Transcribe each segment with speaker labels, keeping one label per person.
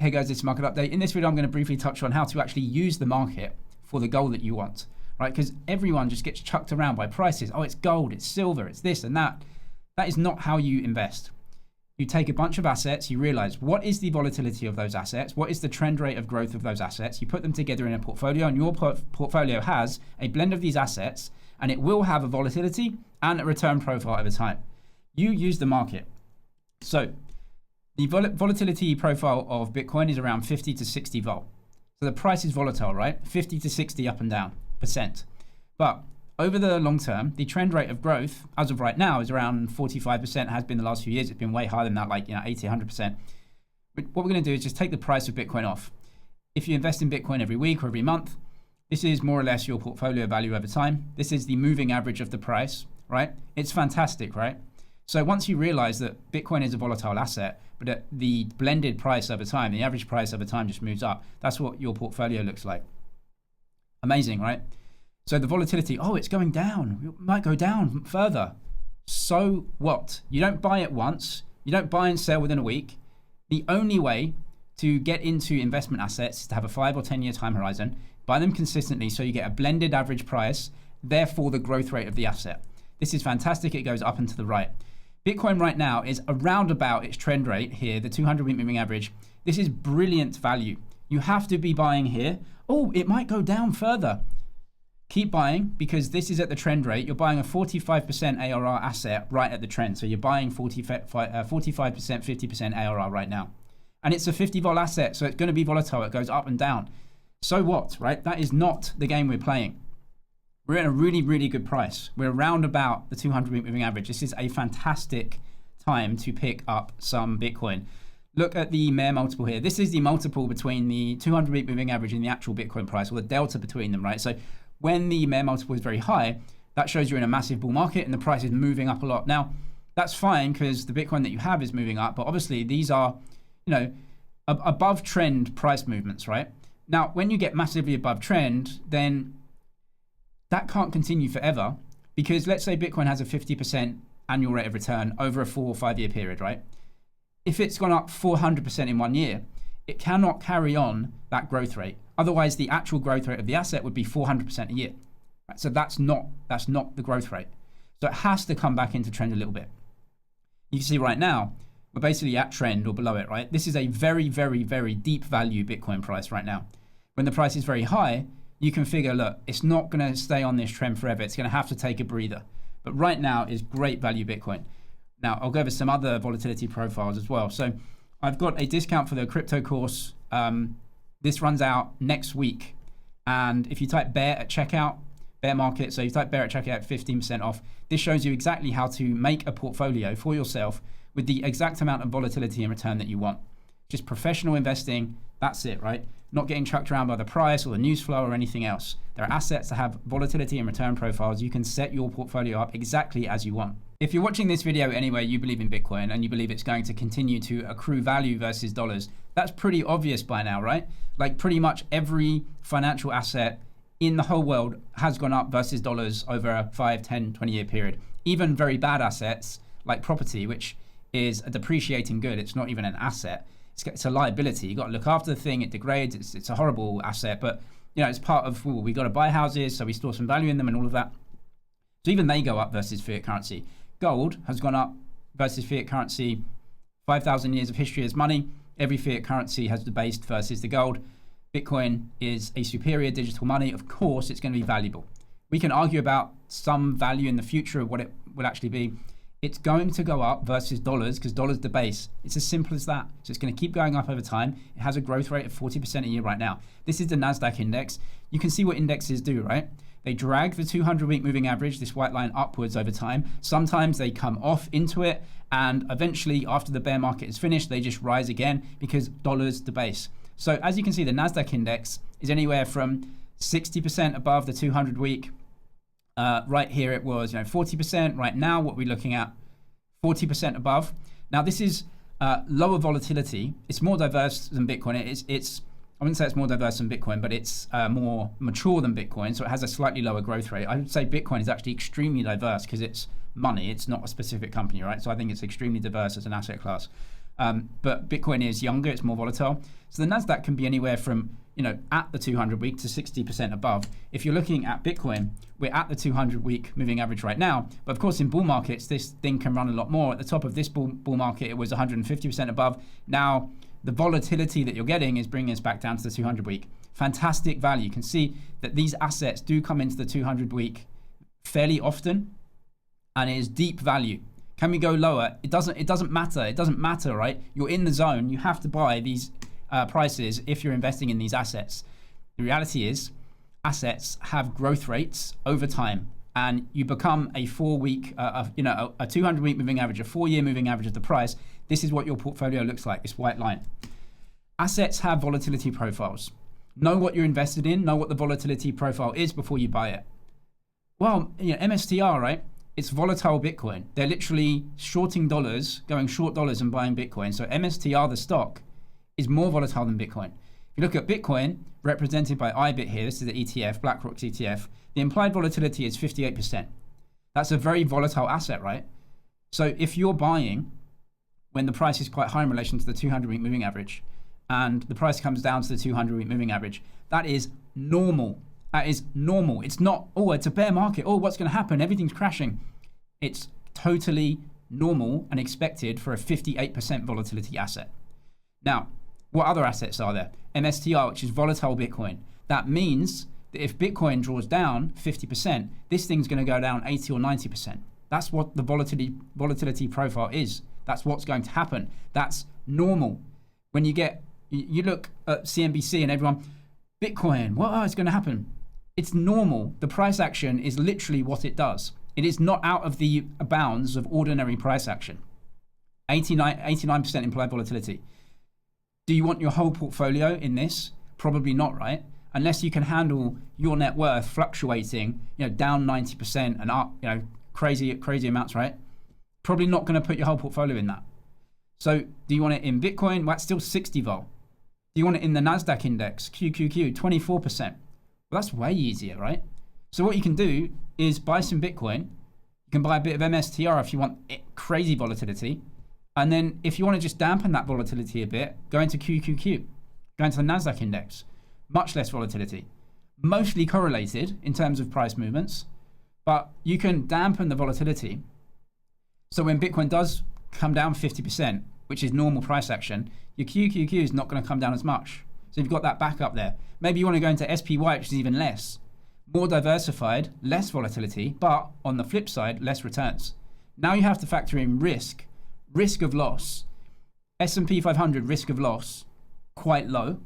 Speaker 1: Hey guys, it's Market Update. In this video, I'm going to briefly touch on how to actually use the market for the goal that you want, right? Because everyone just gets chucked around by prices. Oh, it's gold, it's silver, it's this and that. That is not how you invest. You take a bunch of assets, you realize what is the volatility of those assets, what is the trend rate of growth of those assets, you put them together in a portfolio, and your portfolio has a blend of these assets, and it will have a volatility and a return profile over time. You use the market. So the volatility profile of Bitcoin is around 50 to 60 vol. So the price is volatile, right? 50 to 60 up and down %. But over the long term, the trend rate of growth, as of right now, is around 45%, has been the last few years. It's been way higher than that, like 80, 100%. But what we're going to do is just take the price of Bitcoin off. If you invest in Bitcoin every week or every month, this is more or less your portfolio value over time. This is the moving average of the price, right? It's fantastic, right? So once you realize that Bitcoin is a volatile asset, but the blended price over time, the average price over time just moves up, that's what your portfolio looks like. Amazing, right? So the volatility, oh, it's going down. It might go down further. So what? You don't buy it once. You don't buy and sell within a week. The only way to get into investment assets is to have a 5 or 10 year time horizon, buy them consistently so you get a blended average price, therefore the growth rate of the asset. This is fantastic. It goes up and to the right. Bitcoin right now is around about its trend rate here, the 200-week moving average. This is brilliant value. You have to be buying here. Oh, it might go down further. Keep buying because this is at the trend rate. You're buying a 45% ARR asset right at the trend. So you're buying 45%, 50% ARR right now. And it's a 50 vol asset, so it's going to be volatile. It goes up and down. So what, right? That is not the game we're playing. We're at a really, really good price. We're around about the 200-week moving average. This is a fantastic time to pick up some Bitcoin. Look at the Mayer multiple here. This is the multiple between the 200-week moving average and the actual Bitcoin price, or the delta between them, right? So when the Mayer multiple is very high, that shows you're in a massive bull market and the price is moving up a lot. Now, that's fine because the Bitcoin that you have is moving up, but obviously these are, above trend price movements, right? Now, when you get massively above trend, then that can't continue forever because let's say Bitcoin has a 50% annual rate of return over a 4 or 5 year period, right? If it's gone up 400% in 1 year, it cannot carry on that growth rate. Otherwise, the actual growth rate of the asset would be 400% a year. Right? So that's not the growth rate. So it has to come back into trend a little bit. You can see right now, we're basically at trend or below it, right? This is a very, very, very deep value Bitcoin price right now. When the price is very high, you can figure, look, it's not going to stay on this trend forever. It's going to have to take a breather. But right now is great value Bitcoin. Now, I'll go over some other volatility profiles as well. So I've got a discount for the crypto course. This runs out next week. And if you type bear at checkout, bear market, so you type bear at checkout, 15% off. This shows you exactly how to make a portfolio for yourself with the exact amount of volatility and return that you want. Just professional investing, that's it, right? Not getting chucked around by the price or the news flow or anything else. There are assets that have volatility and return profiles. You can set your portfolio up exactly as you want. If you're watching this video anyway, you believe in Bitcoin and you believe it's going to continue to accrue value versus dollars. That's pretty obvious by now, right? Like pretty much every financial asset in the whole world has gone up versus dollars over a 5, 10, 20 year period. Even very bad assets like property, which is a depreciating good. It's not even an asset. It's a liability. You got to look after the thing. It degrades. It's a horrible asset, but it's part of. We got to buy houses, so we store some value in them and all of that. So even they go up versus fiat currency. Gold has gone up versus fiat currency. 5,000 years of history as money. Every fiat currency has debased versus the gold. Bitcoin is a superior digital money. Of course, it's going to be valuable. We can argue about some value in the future of what it will actually be. It's going to go up versus dollars because dollars debase. It's as simple as that. So it's going to keep going up over time. It has a growth rate of 40% a year right now. This is the NASDAQ index. You can see what indexes do, right? They drag the 200-week moving average, this white line, upwards over time. Sometimes they come off into it, and eventually, after the bear market is finished, they just rise again because dollars debase. So as you can see, the NASDAQ index is anywhere from 60% above the 200-week. Right here it was 40%. Right now what we're looking at 40% above. Now this is lower volatility. It's more diverse than Bitcoin. It's I wouldn't say it's more diverse than Bitcoin, but it's more mature than Bitcoin, so it has a slightly lower growth rate. I would say Bitcoin is actually extremely diverse because it's money. It's not a specific company, right? So I think it's extremely diverse as an asset class. But Bitcoin is younger, it's more volatile. So the Nasdaq can be anywhere from, at the 200 week to 60% above. If you're looking at Bitcoin, we're at the 200 week moving average right now. But of course, in bull markets, this thing can run a lot more. At the top of this bull market, it was 150% above. Now, the volatility that you're getting is bringing us back down to the 200 week. Fantastic value. You can see that these assets do come into the 200 week fairly often, and it is deep value. Can we go lower? It doesn't matter. It doesn't matter, right? You're in the zone. You have to buy these prices if you're investing in these assets. The reality is, assets have growth rates over time, and you become a 4-week, a 200-week moving average, a 4-year moving average of the price. This is what your portfolio looks like. This white line. Assets have volatility profiles. Know what you're invested in. Know what the volatility profile is before you buy it. Well, MSTR, right? It's volatile Bitcoin. They're literally shorting dollars, going short dollars and buying Bitcoin. So MSTR, the stock, is more volatile than Bitcoin. If you look at Bitcoin, represented by IBIT here, this is the ETF, BlackRock's ETF, the implied volatility is 58%. That's a very volatile asset, right? So if you're buying when the price is quite high in relation to the 200-week moving average, and the price comes down to the 200-week moving average, that is normal. That is normal. It's not, it's a bear market. What's going to happen? Everything's crashing. It's totally normal and expected for a 58% volatility asset. Now, what other assets are there? MSTR, which is volatile Bitcoin. That means that if Bitcoin draws down 50%, this thing's going to go down 80 or 90%. That's what the volatility profile is. That's what's going to happen. That's normal. When you look at CNBC and everyone, Bitcoin, what is going to happen? It's normal. The price action is literally what it does. It is not out of the bounds of ordinary price action. 89% implied volatility. Do you want your whole portfolio in this? Probably not, right? Unless you can handle your net worth fluctuating, down 90% and up, crazy amounts, right? Probably not going to put your whole portfolio in that. So do you want it in Bitcoin? Well, that's still 60 vol. Do you want it in the Nasdaq index, QQQ, 24%? Well, that's way easier, right? So what you can do is buy some Bitcoin. You can buy a bit of MSTR if you want crazy volatility. And then if you want to just dampen that volatility a bit, go into QQQ, go into the Nasdaq index. Much less volatility. Mostly correlated in terms of price movements, but you can dampen the volatility. So when Bitcoin does come down 50%, which is normal price action, your QQQ is not going to come down as much. So you've got that backup there. Maybe you want to go into SPY, which is even less. More diversified, less volatility, but on the flip side, less returns. Now you have to factor in risk of loss. S&P 500 risk of loss, quite low,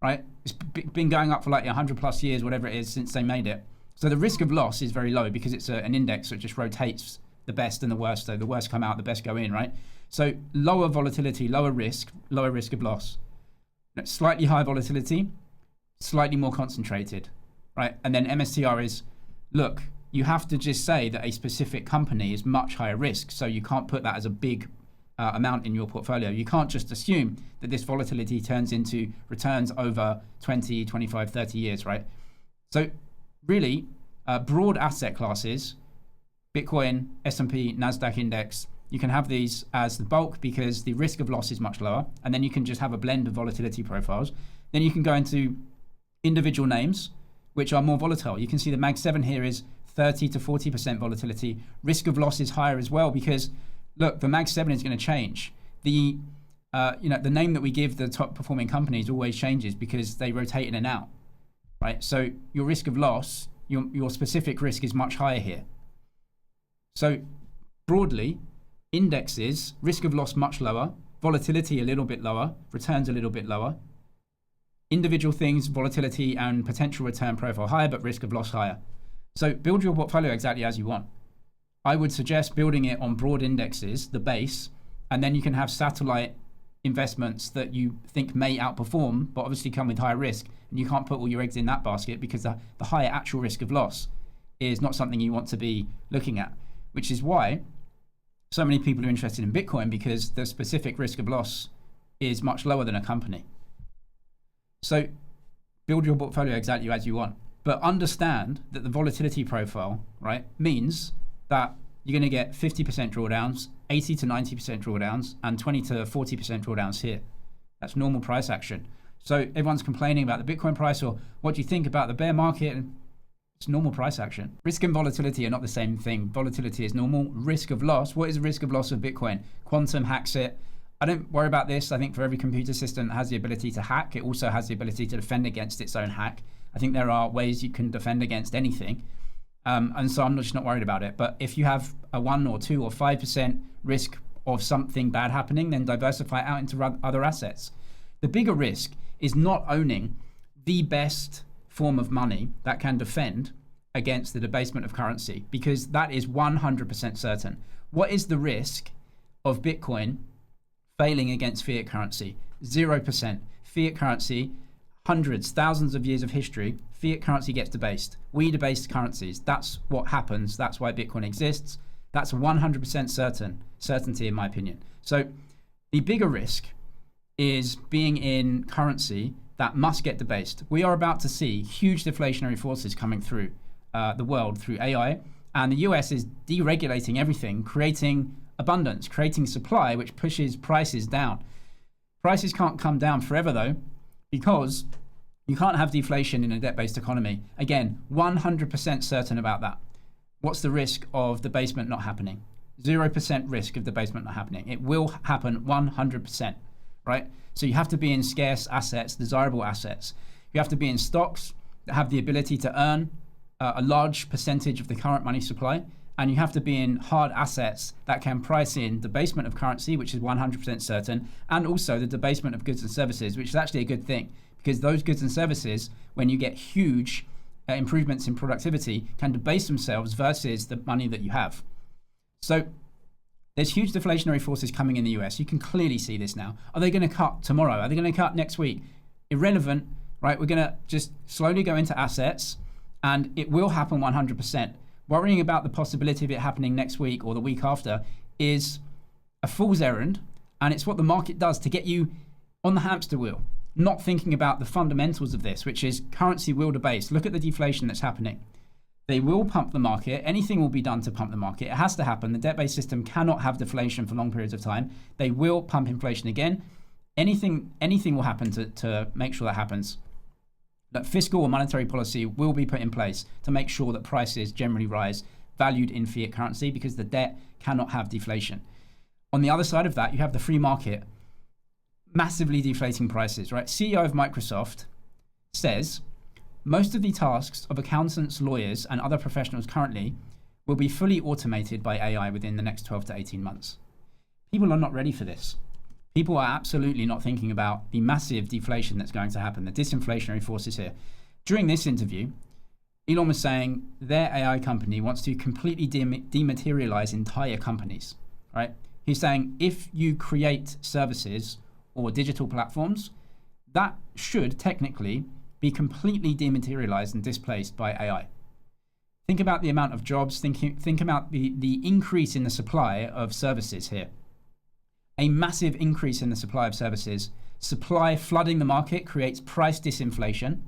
Speaker 1: right? It's been going up for like 100 plus years, whatever it is, since they made it. So the risk of loss is very low because it's an index that just rotates the best and the worst. So the worst come out, the best go in, right? So lower volatility, lower risk of loss. Slightly higher volatility, slightly more concentrated, right? And then MSTR is, look, you have to just say that a specific company is much higher risk. So you can't put that as a big amount in your portfolio. You can't just assume that this volatility turns into returns over 20, 25, 30 years, right? So really, broad asset classes, Bitcoin, S&P, Nasdaq index, you can have these as the bulk because the risk of loss is much lower. And then you can just have a blend of volatility profiles. Then you can go into individual names, which are more volatile. You can see the Mag 7 here is 30 to 40% volatility. Risk of loss is higher as well because, look, the Mag 7 is going to change. The name that we give the top performing companies always changes because they rotate in and out, right? So your risk of loss, your specific risk is much higher here. So broadly, indexes, risk of loss much lower, volatility a little bit lower, returns a little bit lower. Individual things, volatility and potential return profile higher, but risk of loss higher. So build your portfolio exactly as you want. I would suggest building it on broad indexes, the base, and then you can have satellite investments that you think may outperform, but obviously come with higher risk. And you can't put all your eggs in that basket because the higher actual risk of loss is not something you want to be looking at, which is why so many people are interested in Bitcoin because the specific risk of loss is much lower than a company. So build your portfolio exactly as you want, but understand that the volatility profile, right, means that you're going to get 50% drawdowns, 80 to 90% drawdowns and 20 to 40% drawdowns here. That's normal price action. So everyone's complaining about the Bitcoin price, or what do you think about the bear market? And it's normal price action. Risk and volatility are not the same thing. Volatility is normal. Risk of loss. What is the risk of loss of Bitcoin? Quantum hacks it. I don't worry about this. I think for every computer system that has the ability to hack, it also has the ability to defend against its own hack. I think there are ways you can defend against anything. And so I'm just not worried about it. But if you have a 1 or 2 or 5% risk of something bad happening, then diversify out into other assets. The bigger risk is not owning the best form of money that can defend against the debasement of currency, because that is 100% certain. What is the risk of Bitcoin failing against fiat currency? 0%. Fiat currency, hundreds, thousands of years of history, fiat currency gets debased. We debase currencies. That's what happens. That's why Bitcoin exists. That's 100% certainty in my opinion. So the bigger risk is being in currency that must get debased. We are about to see huge deflationary forces coming through the world through AI, and the US is deregulating everything, creating abundance, creating supply, which pushes prices down. Prices can't come down forever though, because you can't have deflation in a debt-based economy. Again, 100% certain about that. What's the risk of debasement not happening? 0% risk of debasement not happening. It will happen 100%, right? So you have to be in scarce assets, desirable assets. You have to be in stocks that have the ability to earn a large percentage of the current money supply. And you have to be in hard assets that can price in debasement of currency, which is 100% certain, and also the debasement of goods and services, which is actually a good thing, because those goods and services, when you get huge improvements in productivity, can debase themselves versus the money that you have. So there's huge deflationary forces coming in the US. You can clearly see this now. Are they going to cut tomorrow? Are they going to cut next week? Irrelevant, right? We're going to just slowly go into assets, and it will happen 100%. Worrying about the possibility of it happening next week or the week after is a fool's errand, and it's what the market does to get you on the hamster wheel, not thinking about the fundamentals of this, which is currency will debase. Look at the deflation that's happening. They will pump the market. Anything will be done to pump the market. It has to happen. The debt-based system cannot have deflation for long periods of time. They will pump inflation again. Anything will happen to make sure that happens. That fiscal or monetary policy will be put in place to make sure that prices generally rise, valued in fiat currency, because the debt cannot have deflation. On the other side of that, you have the free market massively deflating prices, right? CEO of Microsoft says most of the tasks of accountants, lawyers, and other professionals currently will be fully automated by AI within the next 12 to 18 months. People are not ready for this. People are absolutely not thinking about the massive deflation that's going to happen, the disinflationary forces here. During this interview, Elon was saying their AI company wants to completely dematerialize entire companies, right? He's saying if you create services or digital platforms, that should technically be completely dematerialized and displaced by AI. Think about the amount of jobs, think about the increase in the supply of services here. A massive increase in the supply of services. Supply flooding the market creates price disinflation.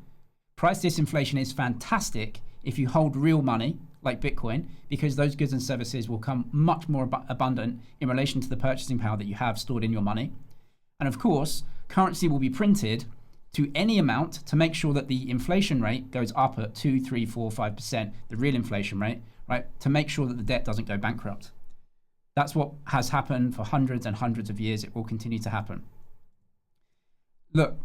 Speaker 1: Price disinflation is fantastic if you hold real money, like Bitcoin, because those goods and services will come much more abundant in relation to the purchasing power that you have stored in your money. And of course, currency will be printed to any amount to make sure that the inflation rate goes up at 2, 3, 4, 5%, the real inflation rate, right? To make sure that the debt doesn't go bankrupt. That's what has happened for hundreds and hundreds of years. It will continue to happen. Look,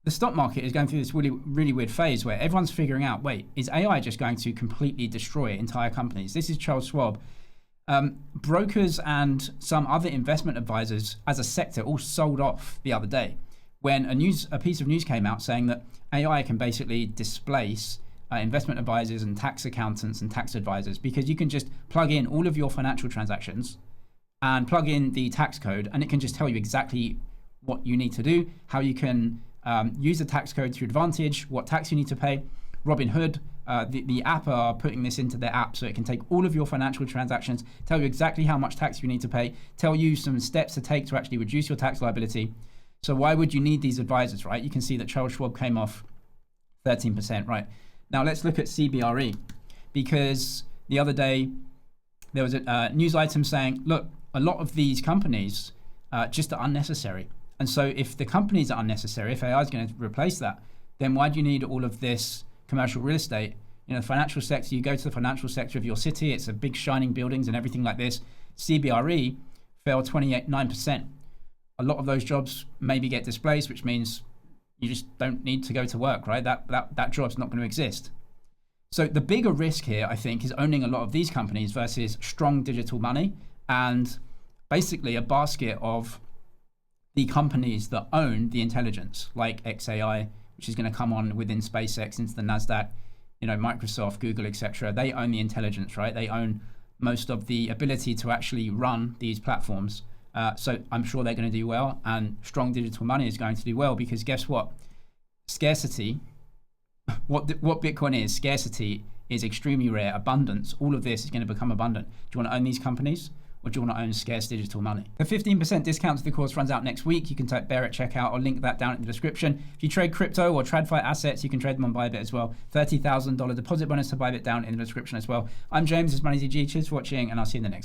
Speaker 1: the stock market is going through this really, really weird phase where everyone's figuring out, wait, is AI just going to completely destroy entire companies? This is Charles Schwab. Brokers and some other investment advisors as a sector all sold off the other day when a piece of news came out saying that AI can basically displace investment advisors and tax accountants and tax advisors, because you can just plug in all of your financial transactions and plug in the tax code, and it can just tell you exactly what you need to do, how you can use the tax code to your advantage, what tax you need to pay. Robinhood, the app, are putting this into their app so it can take all of your financial transactions, tell you exactly how much tax you need to pay, tell you some steps to take to actually reduce your tax liability. So why would you need these advisors, right? You can see that Charles Schwab came off 13%, right? Now let's look at CBRE, because the other day there was a news item saying, look, a lot of these companies just are unnecessary. And so if the companies are unnecessary, if AI is going to replace that, then why do you need all of this commercial real estate? The financial sector, you go to the financial sector of your city, it's a big shining buildings and everything like this. CBRE fell 9%. A lot of those jobs maybe get displaced, which means you just don't need to go to work, right? That job's not going to exist. So the bigger risk here, I think, is owning a lot of these companies versus strong digital money and basically a basket of the companies that own the intelligence, like XAI, which is going to come on within SpaceX into the NASDAQ, Microsoft, Google, etc. They own the intelligence, right? They own most of the ability to actually run these platforms. So I'm sure they're going to do well, and strong digital money is going to do well, because guess what? Scarcity, what Bitcoin is, scarcity is extremely rare. Abundance, all of this is going to become abundant. Do you want to own these companies, or do you want to own scarce digital money? The 15% discount to the course runs out next week. You can type bear at checkout. I'll link that down in the description. If you trade crypto or TradFi assets, you can trade them on Bybit as well. $30,000 deposit bonus to Bybit down in the description as well. I'm James, this is Money G. Cheers for watching, and I'll see you in the next one.